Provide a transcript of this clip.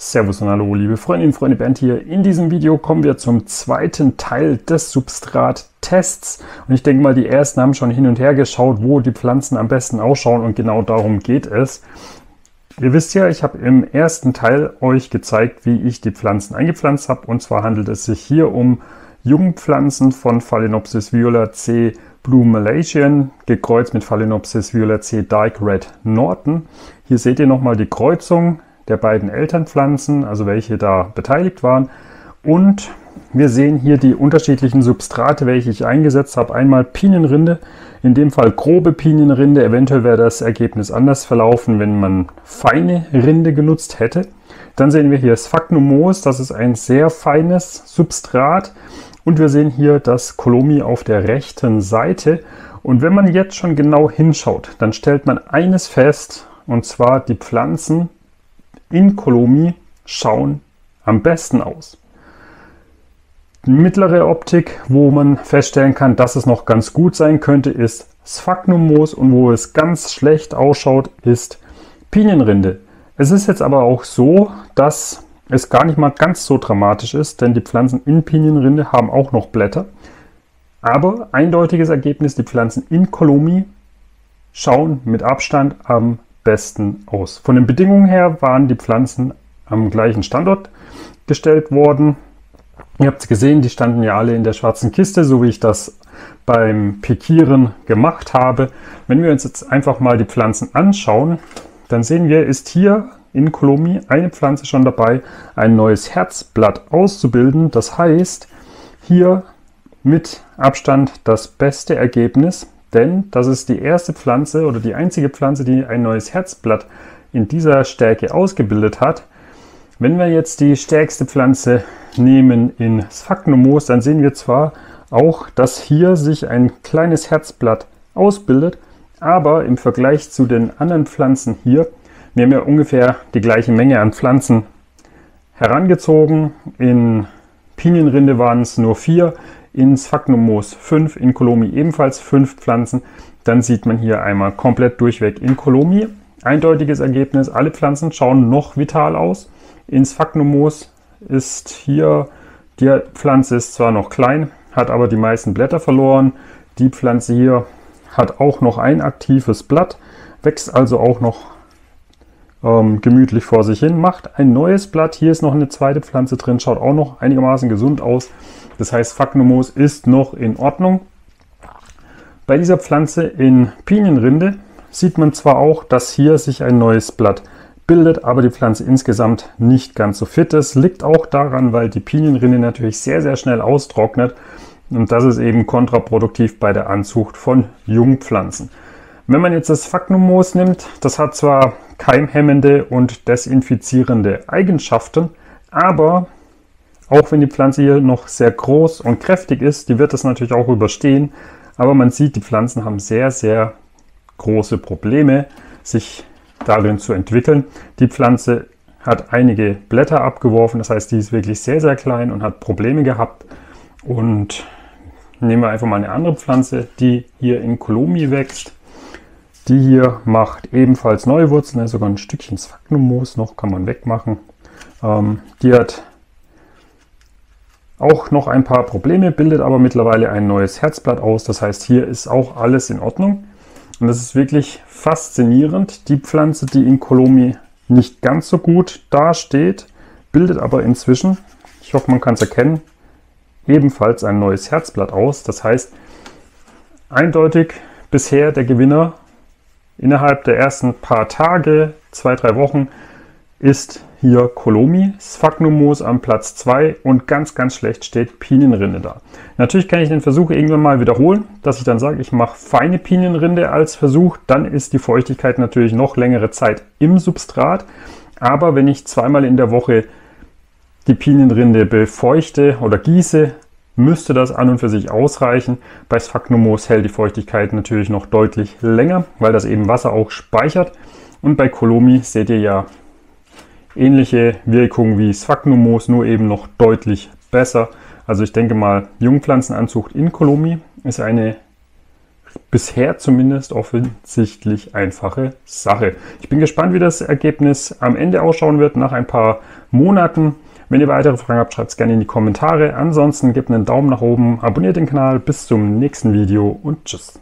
Servus und hallo, liebe Freundinnen und Freunde, Bernd hier. In diesem Video kommen wir zum zweiten Teil des Substrat-Tests. Und ich denke mal, die ersten haben schon hin und her geschaut, wo die Pflanzen am besten ausschauen, und genau darum geht es. Ihr wisst ja, ich habe im ersten Teil euch gezeigt, wie ich die Pflanzen eingepflanzt habe. Und zwar handelt es sich hier um Jungpflanzen von Phalaenopsis viola C. Blue Malaysian, gekreuzt mit Phalaenopsis viola C. Dark Red Norton. Hier seht ihr nochmal die Kreuzung der beiden Elternpflanzen, also welche da beteiligt waren. Und wir sehen hier die unterschiedlichen Substrate, welche ich eingesetzt habe. Einmal Pinienrinde, in dem Fall grobe Pinienrinde. Eventuell wäre das Ergebnis anders verlaufen, wenn man feine Rinde genutzt hätte. Dann sehen wir hier Sphagnum-Moos, das ist ein sehr feines Substrat. Und wir sehen hier das Colomi auf der rechten Seite. Und wenn man jetzt schon genau hinschaut, dann stellt man eines fest, und zwar die Pflanzen in Colomi schauen am besten aus. Die mittlere Optik, wo man feststellen kann, dass es noch ganz gut sein könnte, ist Sphagnum-Moos, und wo es ganz schlecht ausschaut, ist Pinienrinde. Es ist jetzt aber auch so, dass es gar nicht mal ganz so dramatisch ist, denn die Pflanzen in Pinienrinde haben auch noch Blätter. Aber eindeutiges Ergebnis, die Pflanzen in Colomi schauen mit Abstand am besten aus. Von den Bedingungen her waren die Pflanzen am gleichen Standort gestellt worden. Ihr habt es gesehen, die standen ja alle in der schwarzen Kiste, so wie ich das beim Pikieren gemacht habe. Wenn wir uns jetzt einfach mal die Pflanzen anschauen, dann sehen wir, ist hier in Colomi eine Pflanze schon dabei, ein neues Herzblatt auszubilden. Das heißt, hier mit Abstand das beste Ergebnis, denn das ist die erste Pflanze oder die einzige Pflanze, die ein neues Herzblatt in dieser Stärke ausgebildet hat. Wenn wir jetzt die stärkste Pflanze nehmen in Sphagnum-Moos, dann sehen wir zwar auch, dass hier sich ein kleines Herzblatt ausbildet, aber im Vergleich zu den anderen Pflanzen hier, wir haben ja ungefähr die gleiche Menge an Pflanzen herangezogen. In Pinienrinde waren es nur 4, in Sphagnum-Moos 5, in Colomi ebenfalls 5 Pflanzen. Dann sieht man hier einmal komplett durchweg in Colomi. Eindeutiges Ergebnis, alle Pflanzen schauen noch vital aus. In Sphagnum-Moos ist hier, die Pflanze ist zwar noch klein, hat aber die meisten Blätter verloren. Die Pflanze hier hat auch noch ein aktives Blatt, wächst also auch noch gemütlich vor sich hin, macht ein neues Blatt. Hier ist noch eine zweite Pflanze drin, schaut auch noch einigermaßen gesund aus. Das heißt, Sphagnum-Moos ist noch in Ordnung. Bei dieser Pflanze in Pinienrinde sieht man zwar auch, dass hier sich ein neues Blatt bildet, aber die Pflanze insgesamt nicht ganz so fit ist. Liegt auch daran, weil die Pinienrinde natürlich sehr, sehr schnell austrocknet. Und das ist eben kontraproduktiv bei der Anzucht von Jungpflanzen. Wenn man jetzt das Sphagnum-Moos nimmt, das hat zwar keimhemmende und desinfizierende Eigenschaften, aber auch wenn die Pflanze hier noch sehr groß und kräftig ist, die wird das natürlich auch überstehen. Aber man sieht, die Pflanzen haben sehr, sehr große Probleme, sich darin zu entwickeln. Die Pflanze hat einige Blätter abgeworfen, das heißt, die ist wirklich sehr, sehr klein und hat Probleme gehabt. Und nehmen wir einfach mal eine andere Pflanze, die hier in Colomi wächst. Die hier macht ebenfalls neue Wurzeln, sogar ein Stückchen Sphagnum-Moos noch, kann man wegmachen. Die hat auch noch ein paar Probleme, bildet aber mittlerweile ein neues Herzblatt aus. Das heißt, hier ist auch alles in Ordnung. Und das ist wirklich faszinierend. Die Pflanze, die in Colomi nicht ganz so gut dasteht, bildet aber inzwischen, ich hoffe, man kann es erkennen, ebenfalls ein neues Herzblatt aus. Das heißt, eindeutig bisher der Gewinner innerhalb der ersten paar Tage, 2-3 Wochen, ist hier Colomi. Sphagnum-Moos am Platz 2 und ganz, ganz schlecht steht Pinienrinde da. Natürlich kann ich den Versuch irgendwann mal wiederholen, dass ich dann sage, ich mache feine Pinienrinde als Versuch. Dann ist die Feuchtigkeit natürlich noch längere Zeit im Substrat. Aber wenn ich zweimal in der Woche die Pinienrinde befeuchte oder gieße, müsste das an und für sich ausreichen. Bei Sphagnum-Moos hält die Feuchtigkeit natürlich noch deutlich länger, weil das eben Wasser auch speichert. Und bei Colomi seht ihr ja ähnliche Wirkung wie Sphagnum-Moos, nur eben noch deutlich besser. Also ich denke mal, Jungpflanzenanzucht in Colomi ist eine bisher zumindest offensichtlich einfache Sache. Ich bin gespannt, wie das Ergebnis am Ende ausschauen wird, nach ein paar Monaten. Wenn ihr weitere Fragen habt, schreibt es gerne in die Kommentare. Ansonsten gebt einen Daumen nach oben, abonniert den Kanal. Bis zum nächsten Video und tschüss.